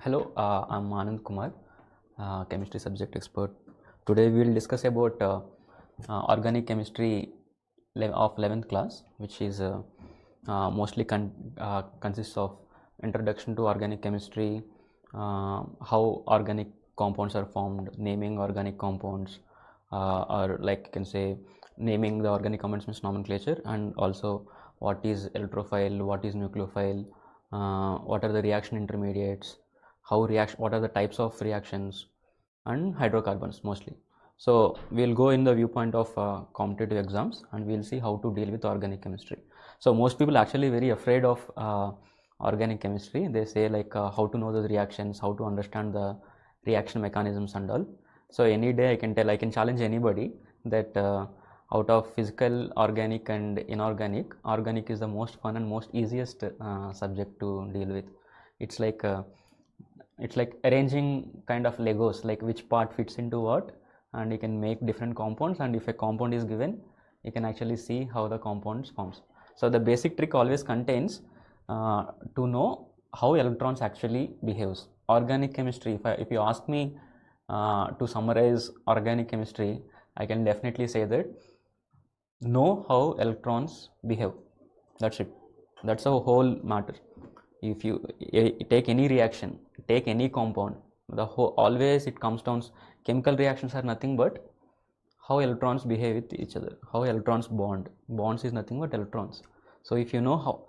Hello, I'm Anand Kumar, chemistry subject expert. Today we will discuss about organic chemistry of 11th class, which is mostly consists of introduction to organic chemistry, how organic compounds are formed, naming organic compounds, or like you can say naming the organic compounds means nomenclature, and also what is electrophile, what is nucleophile, what are the reaction intermediates, what are the types of reactions, and hydrocarbons mostly. So we'll go in the viewpoint of competitive exams, and we'll see how to deal with organic chemistry. So most people actually very afraid of organic chemistry. They say like how to know the reactions, how to understand the reaction mechanisms and all. So any day I can challenge anybody that out of physical, organic and inorganic, organic is the most fun and most easiest subject to deal with. It's like arranging kind of Legos, like which part fits into what, and you can make different compounds, and if a compound is given, you can actually see how the compounds forms. So the basic trick always contains to know how electrons actually behaves. Organic chemistry, if you ask me to summarize organic chemistry, I can definitely say that know how electrons behave. That's it. That's the whole matter. If you take any reaction, take any compound, always it comes down. Chemical reactions are nothing but how electrons behave with each other, how electrons bond. Bonds is nothing but electrons. So if you know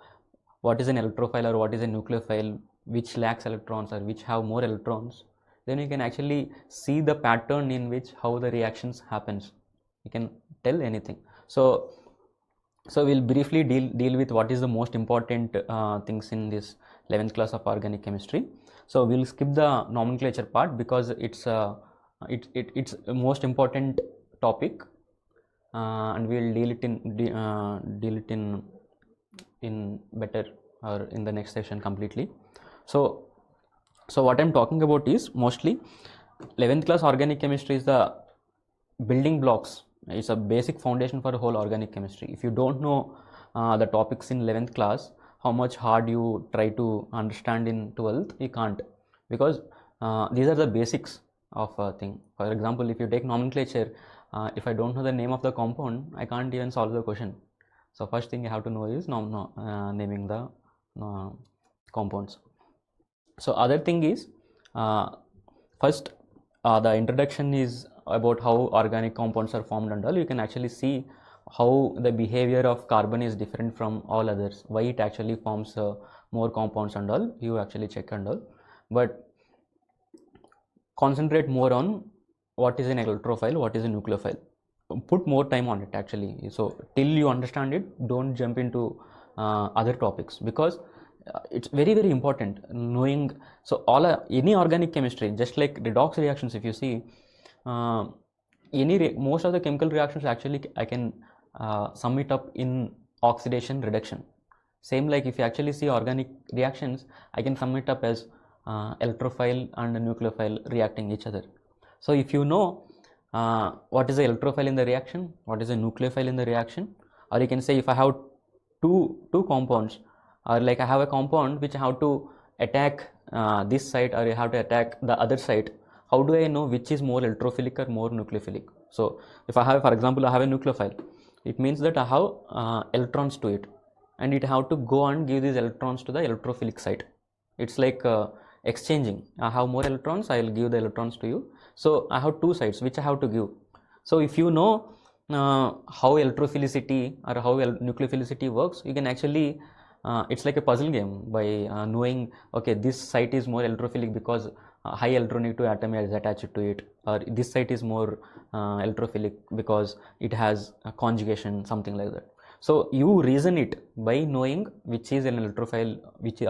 what is an electrophile or what is a nucleophile, which lacks electrons or which have more electrons, then you can actually see the pattern in which how the reactions happens. You can tell anything. So we'll briefly deal with what is the most important things in this 11th class of organic chemistry. So we'll skip the nomenclature part because it's a most important topic, and we'll deal it in better or in the next session completely. So what I'm talking about is mostly 11th class organic chemistry is the building blocks. It's a basic foundation for the whole organic chemistry. If you don't know the topics in 11th class, how much hard you try to understand in 12th, you can't, because these are the basics of a thing. For example, if you take nomenclature, if I don't know the name of the compound, I can't even solve the question. So first thing you have to know is naming the compounds. So other thing is first the introduction is about how organic compounds are formed and all. You can actually see how the behavior of carbon is different from all others, why it actually forms more compounds and all. You actually check and all, but concentrate more on what is an electrophile, what is a nucleophile. Put more time on it actually. So till you understand it, don't jump into other topics, because it's very important knowing. So any organic chemistry, just like redox reactions, if you see most of the chemical reactions actually I can sum it up in oxidation reduction. Same like if you actually see organic reactions, I can sum it up as electrophile and nucleophile reacting each other. So if you know what is a electrophile in the reaction, what is a nucleophile in the reaction, or you can say if I have two compounds, or like I have a compound which I have to attack this site, or I have to attack the other site, how do I know which is more electrophilic or more nucleophilic? So if I have, for example, I have a nucleophile, it means that I have electrons to it, and it have to go and give these electrons to the electrophilic site. It's like exchanging. I have more electrons, I will give the electrons to you. So I have two sides which I have to give. So if you know how electrophilicity or how nucleophilicity works, you can actually it's like a puzzle game by knowing, okay, this site is more electrophilic because high electronegative atom is attached to it, or this site is more electrophilic because it has a conjugation, something like that. So you reason it by knowing which is an electrophile, which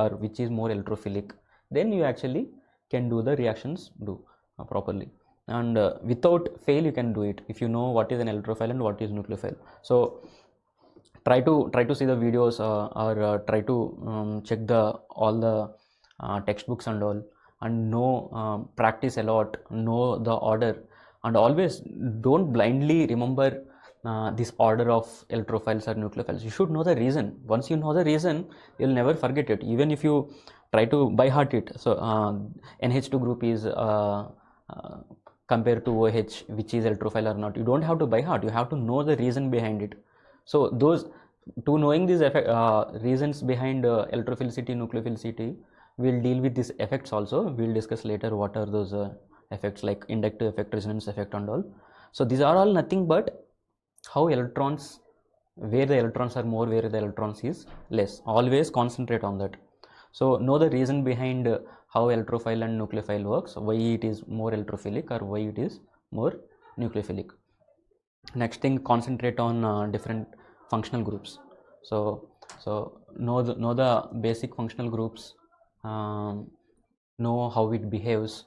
is more electrophilic, then you actually can do the reactions properly, and without fail you can do it if you know what is an electrophile and what is nucleophile. So try to see the videos or try to check all the textbooks and all, and know, practice a lot, know the order, and always don't blindly remember this order of electrophiles or nucleophiles. You should know the reason. Once you know the reason, you'll never forget it, even if you try to by heart it. So NH2 group is compared to OH, which is electrophile or not. You don't have to by heart, you have to know the reason behind it. So those, to knowing these reasons behind electrophilicity, nucleophilicity, we'll deal with these effects also. We'll discuss later what are those effects, like inductive effect, resonance effect and all. So these are all nothing but how electrons, where the electrons are more, where the electrons is less. Always concentrate on that. So know the reason behind how electrophile and nucleophile works, why it is more electrophilic or why it is more nucleophilic. Next thing, concentrate on different functional groups. So know the basic functional groups, know how it behaves,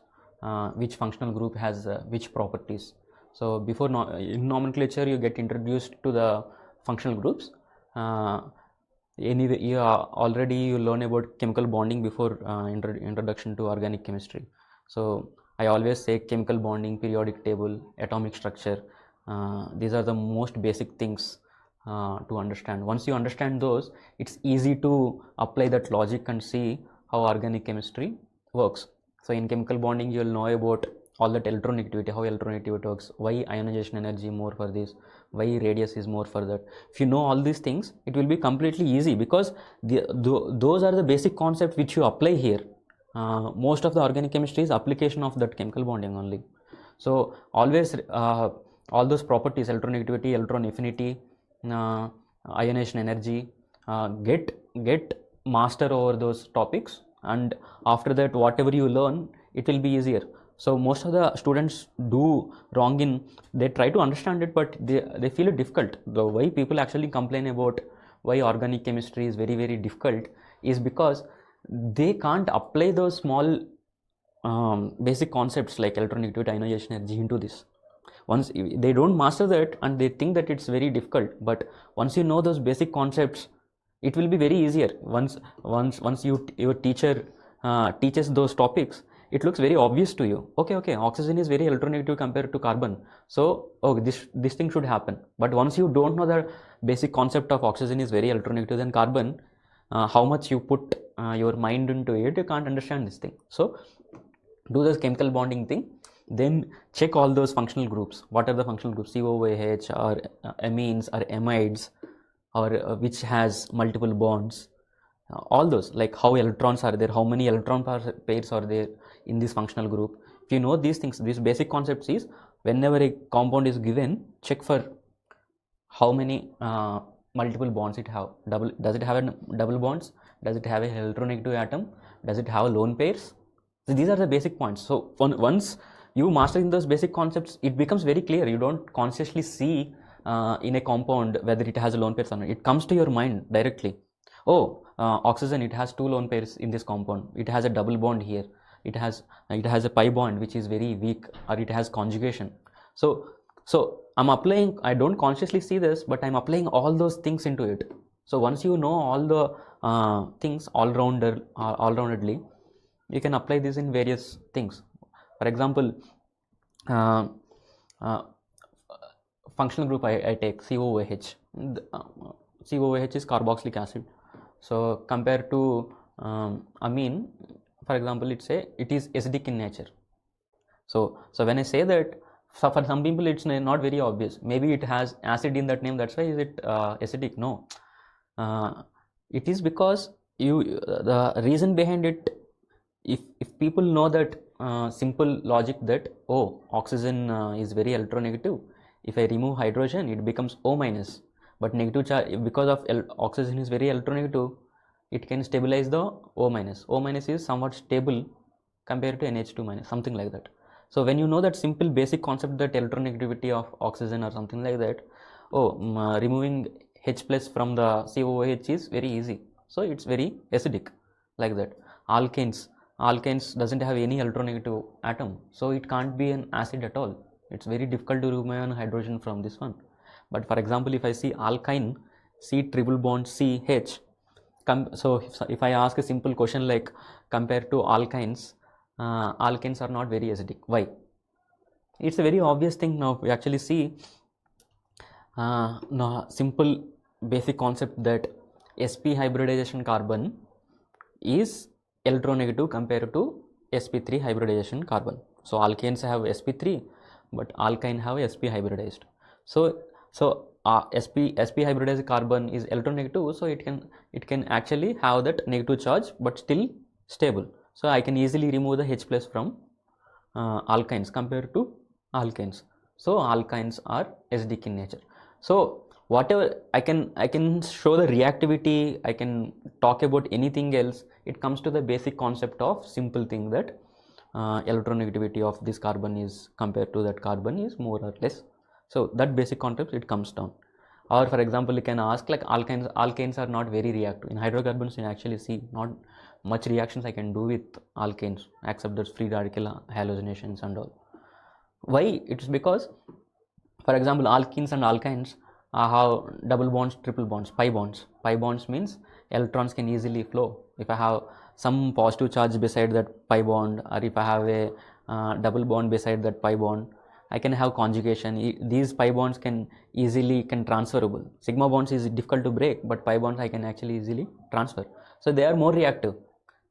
which functional group has which properties. So before in nomenclature you get introduced to the functional groups. Anyway, already you learn about chemical bonding before introduction to organic chemistry. So I always say chemical bonding, periodic table, atomic structure, these are the most basic things to understand. Once you understand those, it's easy to apply that logic and see how organic chemistry works. So in chemical bonding, you will know about all that electronegativity, how electronegativity works, why ionization energy more for this, why radius is more for that. If you know all these things, it will be completely easy, because those are the basic concepts which you apply here. Most of the organic chemistry is application of that chemical bonding only. So always all those properties, electronegativity, electron affinity, ionization energy, get master over those topics, and after that whatever you learn, it will be easier. So most of the students do wrong in, they try to understand it, but they feel it difficult. The why people actually complain about why organic chemistry is very, very difficult is because they can't apply those small basic concepts like electronegativity, ionization energy into this. Once they don't master that, and they think that it's very difficult, but once you know those basic concepts, it will be very easier. Once your teacher teaches those topics, it looks very obvious to you. Okay, oxygen is very electronegative compared to carbon, so this thing should happen. But once you don't know the basic concept of oxygen is very electronegative than carbon, how much you put your mind into it, you can't understand this thing. So do this chemical bonding thing, then check all those functional groups. What are the functional groups? COOH or amines or amides, or which has multiple bonds. All those, like how electrons are there, how many electron pairs are there in this functional group. If you know these things, these basic concepts is, whenever a compound is given, check for how many multiple bonds it have. Does it have a double bonds? Does it have a electronegative atom? Does it have lone pairs? So these are the basic points. So once you master in those basic concepts, it becomes very clear. You don't consciously see in a compound whether it has a lone pairs or not. It comes to your mind directly. Oh, oxygen, it has two lone pairs in this compound. It has a double bond here. It has a pi bond which is very weak, or it has conjugation. So I'm applying, I don't consciously see this, but I'm applying all those things into it. So once you know all the things all-roundedly, you can apply this in various things. For example, functional group I take COOH. COOH is carboxylic acid. So compared to amine, for example, it is acidic in nature. So when I say that, for some people it's not very obvious. Maybe it has acid in that name, that's why is it acidic? No, it is because the reason behind it, if people know that simple logic that, oh, oxygen is very electronegative, if I remove hydrogen, it becomes O minus, but negative charge, because of oxygen is very electronegative, it can stabilize the O minus. O minus is somewhat stable compared to NH2 minus, something like that. So when you know that simple basic concept, that electronegativity of oxygen or something like that, removing H plus from the COOH is very easy. So it's very acidic, like that. Alkanes doesn't have any electronegative atom, so it can't be an acid at all. It's very difficult to remove hydrogen from this one. But for example, if I see alkyne, C triple bond CH, so if I ask a simple question like, compared to alkynes, alkanes are not very acidic. Why? It's a very obvious thing. Now we actually see No, simple basic concept that sp hybridization carbon is electronegative compared to sp3 hybridization carbon. So alkanes have sp3, but alkyne have sp hybridized. So sp hybridized carbon is electronegative, so it can actually have that negative charge but still stable. So I can easily remove the H plus from alkynes compared to alkanes. So alkynes are acidic in nature. So whatever I can show the reactivity, I can talk about anything else. It comes to the basic concept of simple thing that electronegativity of this carbon is compared to that carbon is more or less. So that basic concept it comes down. Or for example, you can ask like alkanes are not very reactive. In hydrocarbons, you actually see not much reactions I can do with alkanes except that free radical halogenations and all. Why? It's because, for example, alkenes and alkynes have double bonds, triple bonds, pi bonds. Pi bonds means electrons can easily flow. If I have some positive charge beside that pi bond, or if I have a double bond beside that pi bond, I can have conjugation. These pi bonds can transferable. Sigma bonds is difficult to break, but pi bonds I can actually easily transfer. So they are more reactive.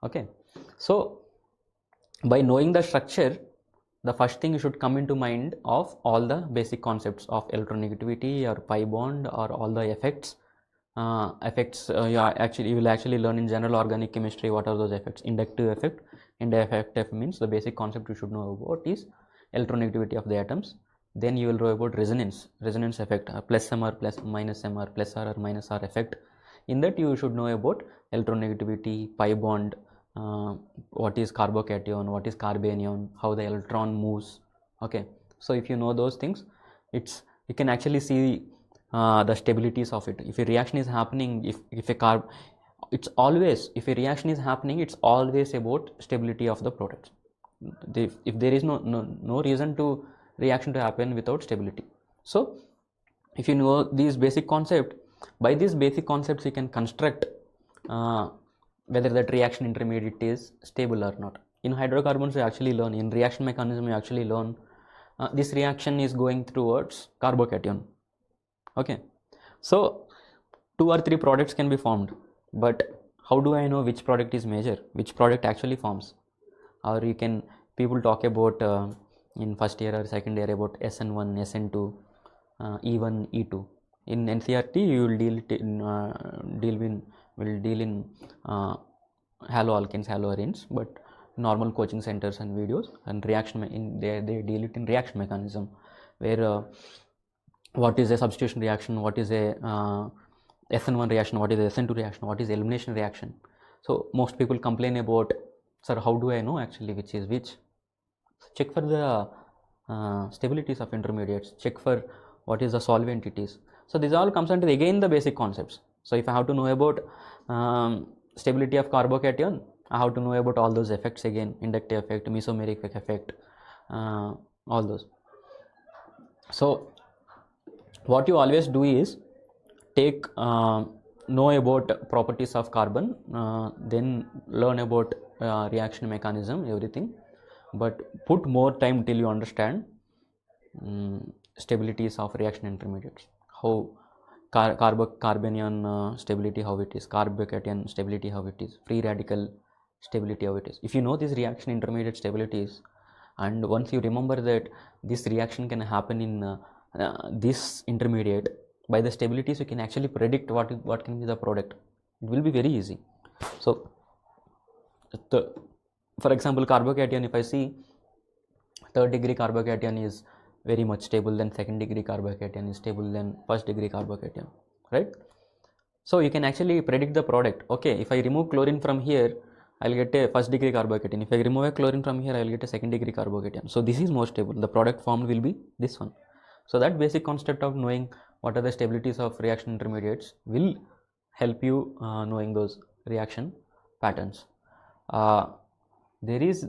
Okay. So by knowing the structure, the first thing you should come into mind of all the basic concepts of electronegativity or pi bond or all the effects. You will actually learn in general organic chemistry what are those effects. Inductive effect. Inductive means the basic concept you should know about is electronegativity of the atoms. Then you will know about resonance effect, plus M or plus minus M or plus R or minus R effect. In that you should know about electronegativity, pi bond, what is carbocation, what is carbanion, how the electron moves. Okay, so if you know those things, you can actually see the stabilities of it. If a reaction is happening, if a reaction is happening, it's always about stability of the products. If there is no reason to reaction to happen without stability. So if you know these basic concepts, by these basic concepts you can construct whether that reaction intermediate is stable or not. In hydrocarbons you actually learn, in reaction mechanism you actually learn this reaction is going towards carbocation. Okay, so 2 or 3 products can be formed, but how do I know which product is major, which product actually forms? Or people talk about in first year or second year about SN1, SN2, E1, E2. In NCERT you will deal in haloalkanes, haloarenes, but normal coaching centers and videos and reaction they deal it in reaction mechanism, where what is a substitution reaction, what is a SN1 reaction, what is a SN2 reaction, what is elimination reaction. So most people complain about, sir, how do I know actually which is which? Check for the stabilities of intermediates, check for what is the solvent it is. So this all comes under again the basic concepts. So if I have to know about stability of carbocation, I have to know about all those effects again, inductive effect, mesomeric effect, all those. So what you always do is take know about properties of carbon, then learn about reaction mechanism, everything, but put more time till you understand stabilities of reaction intermediates, how carbanion stability, how it is, carbocation stability, how it is, free radical stability, how it is. If you know these reaction intermediate stabilities, and once you remember that this reaction can happen in this intermediate, by the stabilities you can actually predict what can be the product. It will be very easy. So for example, carbocation, if I see third degree carbocation is very much stable, then second degree carbocation is stable, then first degree carbocation, right? So you can actually predict the product. Okay, if I remove chlorine from here, I'll get a first degree carbocation. If I remove a chlorine from here, I'll get a second degree carbocation. So this is more stable. The product formed will be this one. So that basic concept of knowing what are the stabilities of reaction intermediates will help you knowing those reaction patterns. There is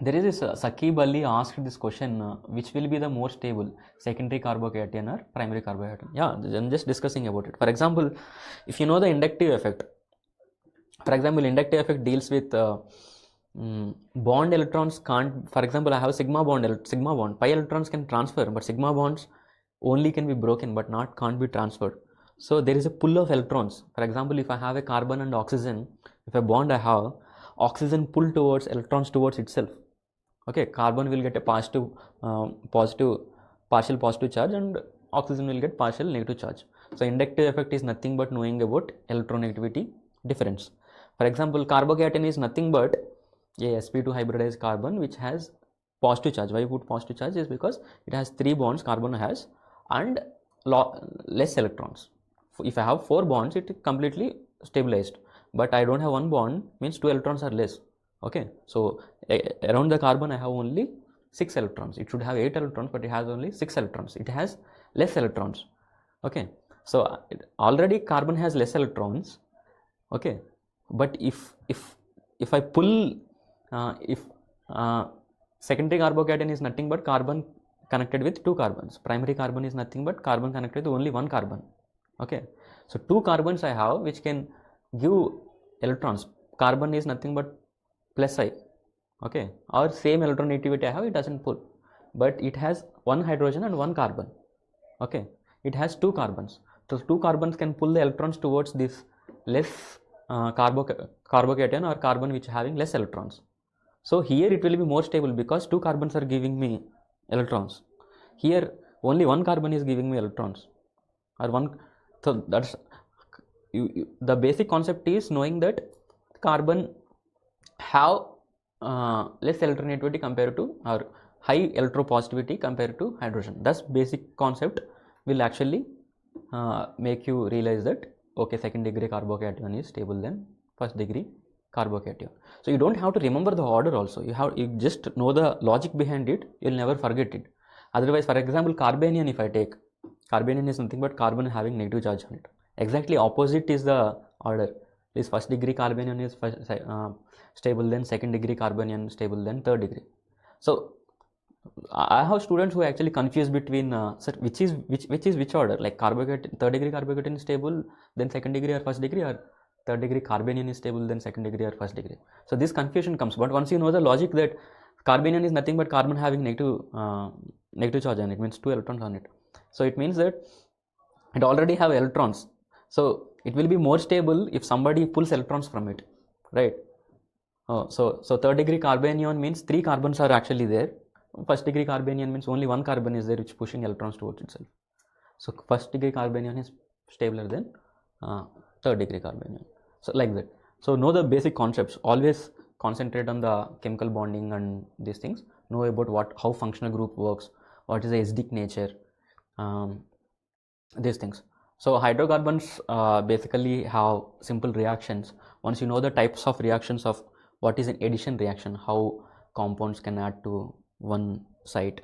this Sakib Ali asked this question, which will be the more stable, secondary carbocation or primary carbocation? Yeah, I'm just discussing about it. For example, if you know the inductive effect, for example, inductive effect deals with bond electrons can't, for example, I have sigma bond, pi electrons can transfer, but sigma bonds only can be broken but can't be transferred. So there is a pull of electrons. For example, if I have a carbon and oxygen, if a bond I have, oxygen pull towards electrons towards itself. Okay, carbon will get a partial positive charge, and oxygen will get partial negative charge. So inductive effect is nothing but knowing about electronegativity difference. For example, carbocation is nothing but a sp2 hybridized carbon which has positive charge. Why I put positive charge is because it has 3 bonds carbon has and less electrons. If I have 4 bonds, it is completely stabilized, but I don't have 1 bond, means 2 electrons are less. Okay, so around the carbon I have only 6 electrons. It should have 8 electrons, but it has only 6 electrons. It has less electrons. Okay, so already carbon has less electrons. Okay, but if I pull secondary carbocation is nothing but carbon connected with 2 carbons. Primary carbon is nothing but carbon connected with only 1 carbon. Okay, so 2 carbons I have which can give electrons. Carbon is nothing but plus I. Okay, or same electronegativity I have, it doesn't pull, but it has 1 hydrogen and 1 carbon. Okay, it has 2 carbons. So 2 carbons can pull the electrons towards this less carbocation or carbon which having less electrons. So here it will be more stable because 2 carbons are giving me electrons. Here only 1 carbon is giving me electrons, or 1. So that's the basic concept is knowing that carbon have less electronegativity compared to, or high electropositivity compared to hydrogen. Thus basic concept will actually make you realize that okay, second degree carbocation is stable than first degree carbocation. So you don't have to remember the order also, you just know the logic behind it, you'll never forget it. Otherwise, for example, carbanion, if I take, carbanion is nothing but carbon having negative charge on it. Exactly opposite is the order. This first degree carbanion is stable, then second degree carbanion stable, then third degree. So I have students who actually confuse between which is which order, like carbocation, third degree carbocation is stable, then second degree or first degree, or third degree carbanion is stable, then second degree or first degree. So this confusion comes, but once you know the logic that carbanion is nothing but carbon having negative charge on it, means 2 electrons on it. So it means that it already have electrons. So it will be more stable if somebody pulls electrons from it, right? So third degree carbanion means 3 carbons are actually there. First degree carbanion means only 1 carbon is there which pushing electrons towards itself. So first degree carbanion is stabler than third degree carbanion. So like that. So know the basic concepts. Always concentrate on the chemical bonding and these things. Know about how functional group works, what is the acidic nature, these things. So hydrocarbons basically have simple reactions. Once you know the types of reactions of what is an addition reaction, how compounds can add to one site.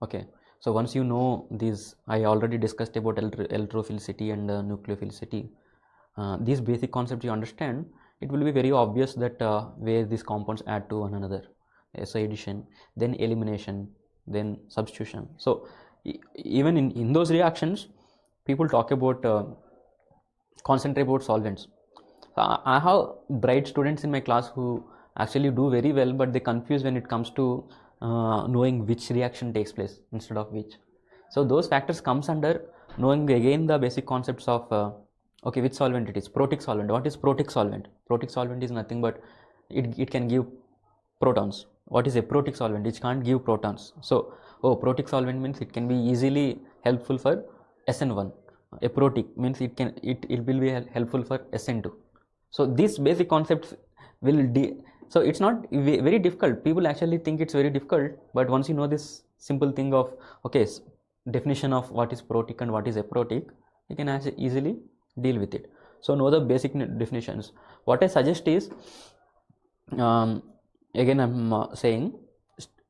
Okay, so once you know these, I already discussed about electrophilicity and nucleophilicity. These basic concepts you understand, it will be very obvious that where these compounds add to one another. So addition, then elimination, then substitution. So even in those reactions, people talk about concentrate about solvents. I have bright students in my class who actually do very well, but they confuse when it comes to knowing which reaction takes place instead of which. So those factors comes under knowing again the basic concepts of okay, which solvent it is. Protic solvent. What is protic solvent? Protic solvent is nothing but it can give protons. What is a protic solvent? It can't give protons. So protic solvent means it can be easily helpful for SN1. A protic means it will be helpful for SN2. So these basic concepts will so it's not very difficult. People actually think it's very difficult, but once you know this simple thing of okay, definition of what is protic and what is aprotic, you can actually easily deal with it. So know the basic definitions. What I suggest is again I'm saying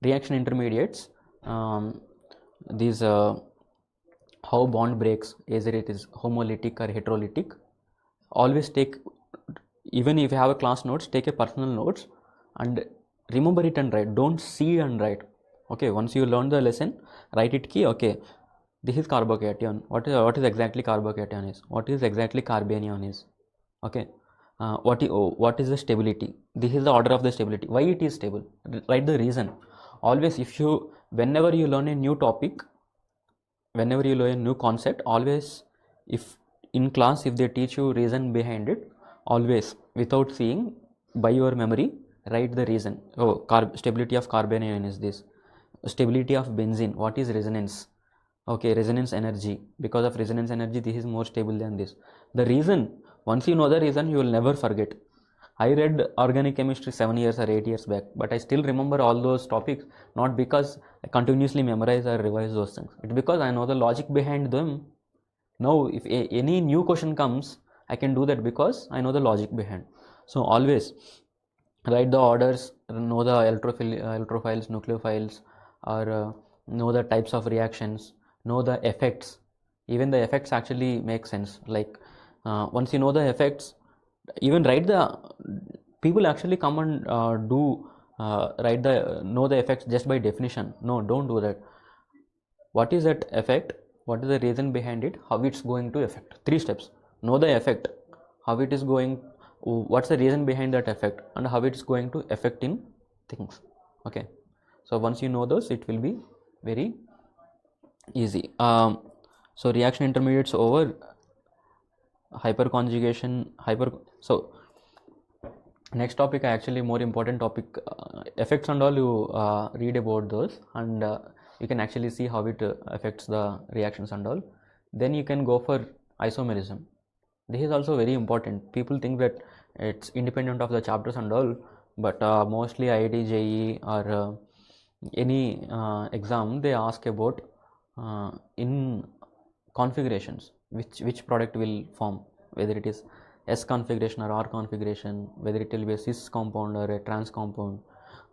reaction intermediates, these how bond breaks, either it is homolytic or heterolytic. Always take, even if you have a class notes, take a personal notes and remember it and write. Don't see and write. Okay, once you learn the lesson, write it key. Okay, this is carbocation. What is exactly carbocation is? What is exactly carbanion is? Okay, what is the stability? This is the order of the stability. Why it is stable? Write the reason. Always, whenever you learn a new topic, whenever you learn a new concept, always, if in class if they teach you reason behind it, always without seeing, by your memory, write the reason. Oh, stability of carbanion is this, stability of benzene, what is resonance? Okay, resonance energy, because of resonance energy this is more stable than this. The reason, once you know the reason, you will never forget. I read organic chemistry 7 years or 8 years back, but I still remember all those topics, not because I continuously memorize or revise those things. It's because I know the logic behind them. Now, if any new question comes, I can do that because I know the logic behind. So, always write the orders, know the electrophiles, nucleophiles, or know the types of reactions, know the effects. Even the effects actually make sense. Like once you know the effects, even write the, people actually come and write the, know the effects just by definition. No, don't do that. What is that effect? What is the reason behind it? How it's going to affect? 3 steps. Know the effect, how it is going, what's the reason behind that effect, and how it's going to affect in things. Okay, so once you know those, it will be very easy. So reaction intermediates over, hyperconjugation, so next topic, actually more important topic, effects and all, you read about those, and you can actually see how it affects the reactions and all. Then you can go for isomerism. This is also very important. People think that it's independent of the chapters and all, but mostly IIT, JEE, or any exam, they ask about in configurations, which product will form, whether it is S configuration or R configuration, whether it will be a cis compound or a trans compound,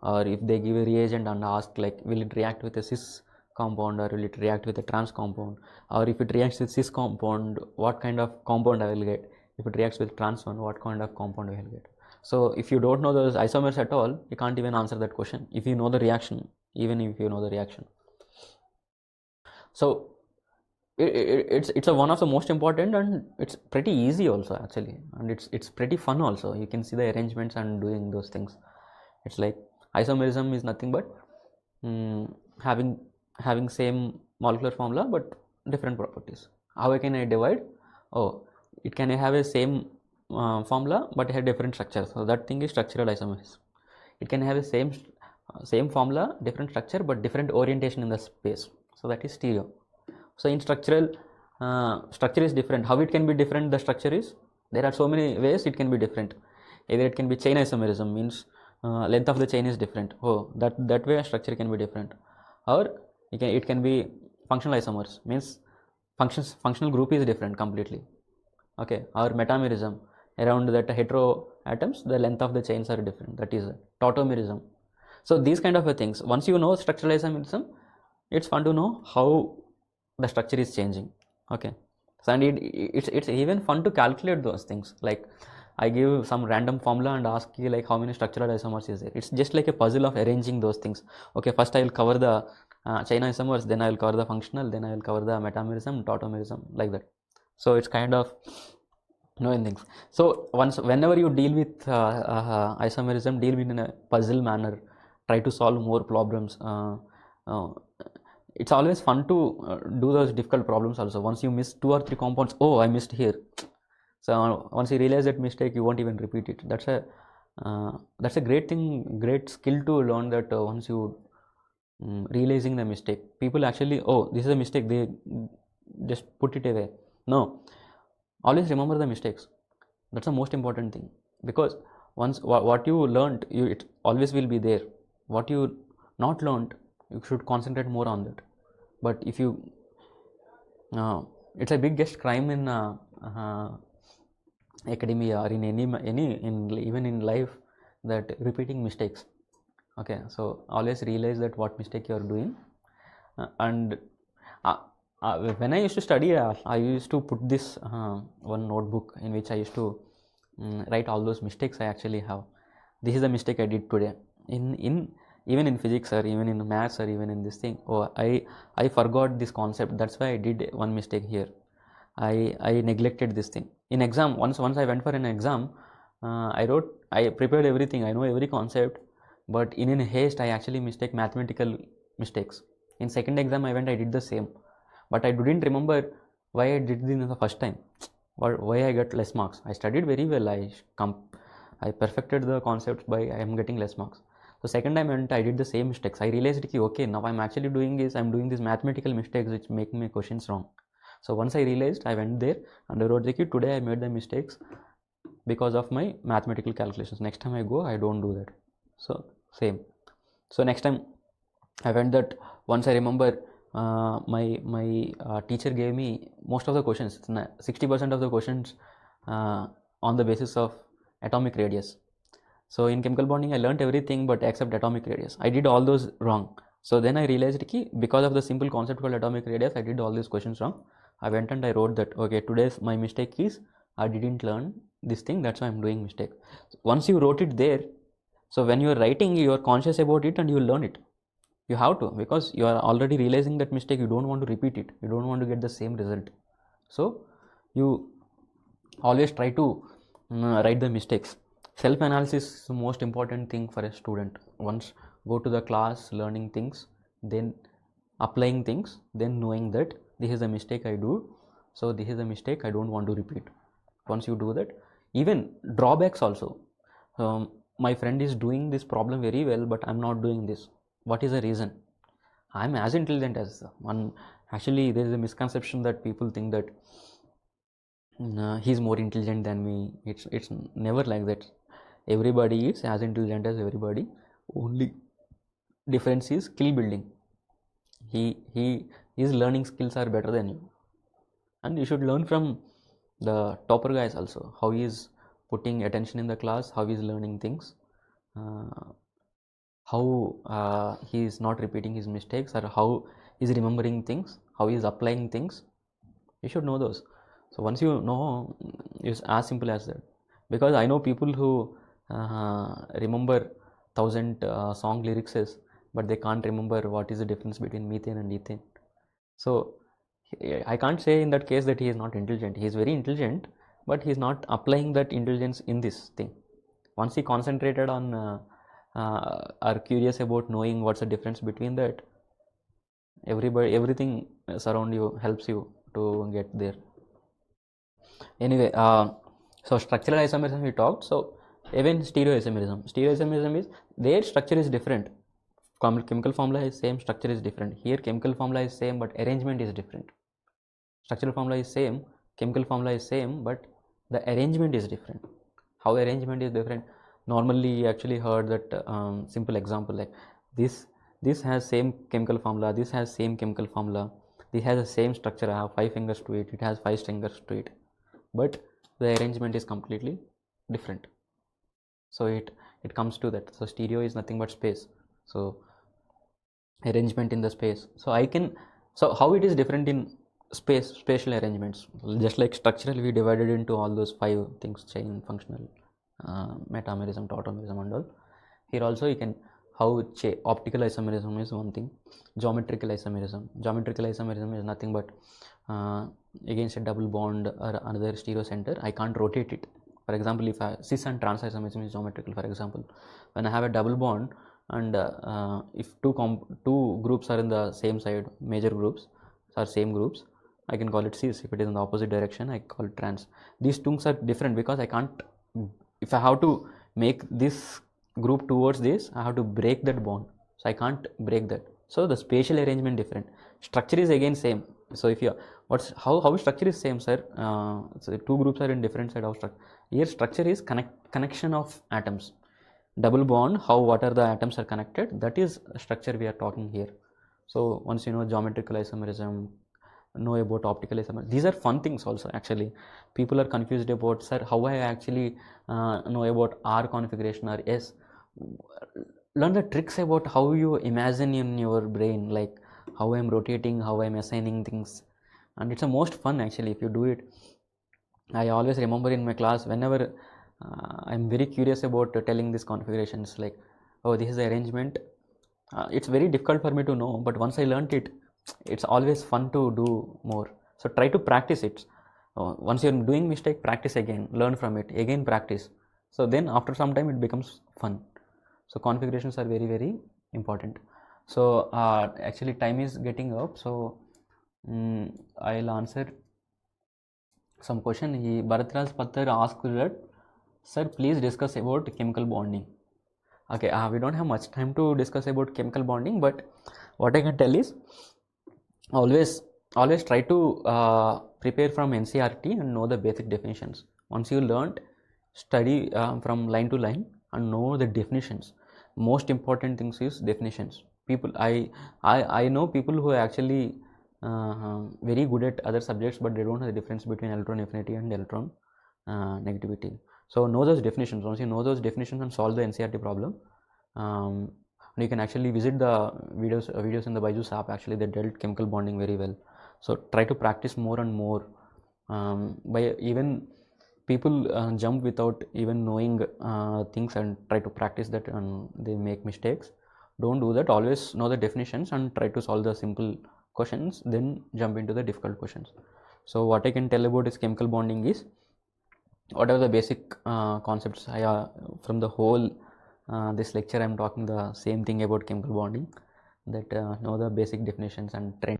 or if they give a reagent and ask like, will it react with a cis compound or will it react with a trans compound, or if it reacts with cis compound, what kind of compound I will get, if it reacts with trans one, what kind of compound I will get. So if you don't know those isomers at all, you can't even answer that question if you know the reaction, even if you know the reaction. So it's a one of the most important, and it's pretty easy also actually, and it's pretty fun also. You can see the arrangements and doing those things. It's like isomerism is nothing but having same molecular formula but different properties. How can I divide? Oh, it can have a same formula but have different structure, so that thing is structural isomerism. It can have a same formula, different structure but different orientation in the space, so that is stereo. So in structural, structure is different. How it can be different? The structure is, there are so many ways it can be different. Either it can be chain isomerism, means length of the chain is different. Oh, that way structure can be different. Or it can be functional isomers, means functional group is different completely. Okay, or metamerism, around that hetero atoms, the length of the chains are different. That is tautomerism. So these kind of things, once you know structural isomerism, it's fun to know how the structure is changing. Okay, so and it's even fun to calculate those things. Like I give some random formula and ask you like how many structural isomers is there. It's just like a puzzle of arranging those things. Okay, first I will cover the chain isomers, then I will cover the functional, then I will cover the metamerism, tautomerism, like that. So it's kind of knowing things. So whenever you deal with isomerism, deal with in a puzzle manner, try to solve more problems. It's always fun to do those difficult problems also. Once you miss 2 or 3 compounds, oh, I missed here. So once you realize that mistake, you won't even repeat it. That's a great thing, great skill to learn, that once you realizing the mistake, people actually, oh, this is a mistake, they just put it away. No, always remember the mistakes. That's the most important thing, because once what you learned, it always will be there. What you not learned, you should concentrate more on that. But if you it's a biggest crime in academia or in even in life, that repeating mistakes. Okay, so always realize that what mistake you are doing. And when I used to study, I used to put this one notebook in which I used to write all those mistakes I actually have. This is the mistake I did today in even in physics or even in maths or even in this thing. Oh, I forgot this concept, that's why I did one mistake here. I neglected this thing in exam. Once I went for an exam, I prepared everything, I know every concept, but in haste I actually mistake mathematical mistakes. In second exam I went, I did the same, but I didn't remember why I did this in the first time, or why I got less marks. I studied very well, I perfected the concepts by I am getting less marks. So second time I did the same mistakes. I realized that okay, now I'm actually doing this, I'm doing these mathematical mistakes which make my questions wrong. So once I realized, I went there and I wrote the key, today I made the mistakes because of my mathematical calculations. Next time I go, I don't do that. So same. So next time I went that, once I remember my teacher gave me most of the questions, 60% of the questions on the basis of atomic radius. So in chemical bonding I learned everything but except atomic radius. I did all those wrong. So then I realized that because of the simple concept called atomic radius, I did all these questions wrong. I went and I wrote that okay, today's my mistake is I didn't learn this thing, that's why I'm doing mistake. So once you wrote it there, so when you are writing, you are conscious about it and you will learn it. You have to, because you are already realizing that mistake, you don't want to repeat it, you don't want to get the same result. So you always try to write the mistakes. Self-analysis is the most important thing for a student. Once go to the class, learning things, then applying things, then knowing that this is a mistake I do, so this is a mistake I don't want to repeat. Once you do that, even drawbacks also. My friend is doing this problem very well, but I'm not doing this. What is the reason? I'm as intelligent as one. Actually, there is a misconception that people think that he's more intelligent than me. It's never like that. Everybody is as intelligent as everybody. Only difference is skill building. His learning skills are better than you, and you should learn from the topper guys also. How he is putting attention in the class, how he is learning things, how he is not repeating his mistakes, or how he is remembering things, how he is applying things. You should know those. So once you know, it's as simple as that. Because I know people who remember 1,000 song lyrics, but they can't remember what is the difference between methane and ethane. So I can't say in that case that he is not intelligent. He is very intelligent, but he is not applying that intelligence in this thing. Once he concentrated on are curious about knowing what's the difference between that, everything around you helps you to get there. Anyway, so structural isomerism we talked. So even stereoisomerism is, their structure is different. Chemical formula is same, structure is different. Here chemical formula is same, but arrangement is different. Structural formula is same, chemical formula is same, but the arrangement is different. How arrangement is different? Normally you actually heard that simple example like this has same chemical formula, this has same chemical formula, this has the same structure, I have 5 fingers to it, it has 5 fingers to it, but the arrangement is completely different. So it comes to that. So stereo is nothing but space, so arrangement in the space. So how it is different in spatial arrangements? Just like structural, we divided into all those 5 things: chain, functional, metamerism, tautomerism and all. Here also you can, how optical isomerism is one thing. Geometrical isomerism is nothing but against a double bond or another stereocenter, I can't rotate it. For example, if cis and trans isomerism is geometrical. For example, when I have a double bond and if two groups are in the same side, major groups or same groups, I can call it cis. If it is in the opposite direction, I call it trans. These things are different because I can't, if I have to make this group towards this, I have to break that bond, so I can't break that. So the spatial arrangement different. Structure is again same. So if you, how structure is same, sir? So 2 groups are in different side of structure. Here structure is connection of atoms. Double bond, what are the atoms are connected, that is structure we are talking here. So once you know geometrical isomerism, know about optical isomerism, these are fun things also. Actually people are confused about, sir, how I actually know about R configuration or S. Learn the tricks about how you imagine in your brain, like how I am rotating, how I am assigning things, and it's the most fun actually if you do it. I always remember in my class, whenever I'm very curious about telling these configurations, like, oh, this is the arrangement. It's very difficult for me to know, but once I learnt it, it's always fun to do more. So try to practice it. Once you're doing mistake, practice again, learn from it, again practice. So then after some time it becomes fun. So configurations are very, very important. So actually time is getting up. So I'll answer some question. Bharatraj Pattar asked that, sir, please discuss about chemical bonding. Okay, we don't have much time to discuss about chemical bonding, but what I can tell is always try to prepare from NCERT and know the basic definitions. Once you learned, study from line to line and know the definitions. Most important things is definitions. People, I know people who are actually very good at other subjects, but they don't know the difference between electron affinity and electron negativity. So know those definitions. Once you know those definitions and solve the NCERT problem, you can actually visit the videos in the BYJU'S app. Actually, they dealt chemical bonding very well. So try to practice more and more. By even people jump without even knowing things and try to practice that, and they make mistakes. Don't do that. Always know the definitions and try to solve the simple questions, then jump into the difficult questions. So what I can tell about this chemical bonding is, what are the basic concepts from the whole this lecture I'm talking the same thing about chemical bonding, that know the basic definitions and trend.